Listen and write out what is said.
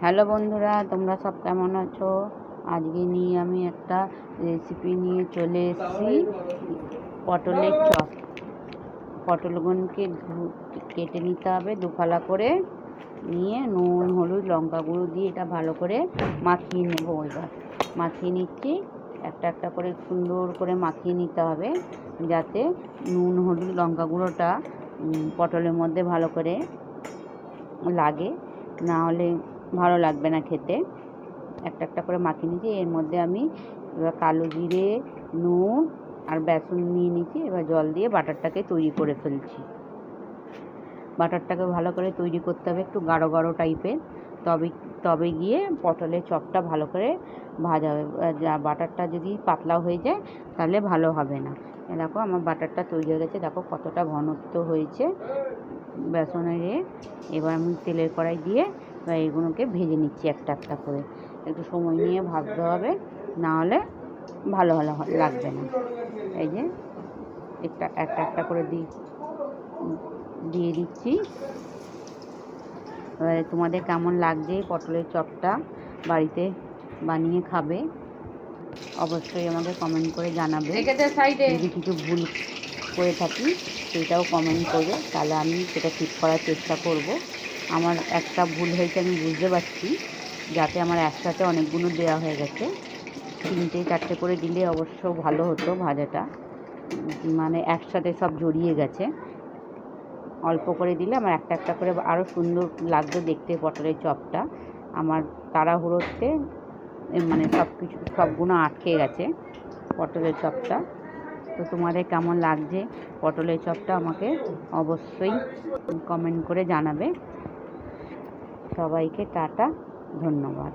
Hello বন্ধুরা, তোমরা সব কেমন আছো? আজকে নিয়ে আমি একটা রেসিপি নিয়ে চলে এসেছি। পটলের চপ। পটলগুলোকে কেটে নিতে হবে দুফালা করে, নিয়ে নুন হলুদ লঙ্কা গুঁড়ো দিয়ে এটা ভালো করে মাখিয়ে নেবো। এবার মাখিয়ে নিচ্ছি, একটা একটা করে সুন্দর করে মাখিয়ে নিতে হবে, যাতে নুন হলুদ লঙ্কা গুঁড়োটা পটলের মধ্যে ভালো করে লাগে, না হলে ভালো লাগবে না খেতে। একটা একটা করে মাখিয়ে নিয়েছি। এর মধ্যে আমি এবার কালো জিরে, নুন আর বেসন নিয়ে নিয়েছি। এবার জল দিয়ে বাটারটাকে তৈরি করে ফেলছি। বাটারটাকে ভালো করে তৈরি করতে হবে, একটু গাঢ় গাঢ় টাইপের, তবে গিয়ে পটলের চপটা ভালো করে ভাজা হবে। বাটারটা যদি পাতলা হয়ে যায় তাহলে ভালো হবে না। দেখো আমার বাটারটা তৈরি হয়ে গেছে, দেখো কতটা ঘনত্ব হয়েছে বেসনের। এবার আমি তেলের কড়াই দিয়ে এগুলোকে ভেজে নিচ্ছি একটা একটা করে। একটু সময় নিয়ে ভাজতে হবে, না হলে ভালো লাগবে না। এই যে একটা একটা একটা করে দিয়ে দিচ্ছি। এবারে তোমাদের কেমন লাগছে পটলের চপটা বাড়িতে বানিয়ে খাবে, অবশ্যই আমাকে কমেন্ট করে জানাবে। যদি কিছু ভুল করে থাকি সেটাও কমেন্ট করবে, তাহলে আমি সেটা ঠিক করার চেষ্টা করব। আমার একটা ভুল হয়েছে আমি বুঝতে পারছি, যাতে আমার একসাথে অনেকগুলো দেওয়া হয়ে গেছে। 3-4টে করে দিলে অবশ্য ভালো হতো ভাজাটা, মানে একসাথে সব জড়িয়ে গেছে। অল্প করে দিলে আমার একটা একটা করে আরও সুন্দর লাগতো দেখতে পটলের চপটা। আমার তাড়াহুড়োতে মানে সবগুলো আটকে গেছে পটলের চপটা। তো তোমাদের কেমন লাগছে পটলের চপটা আমাকে অবশ্যই কমেন্ট করে জানাবে। সবাইকে টাটা, ধন্যবাদ।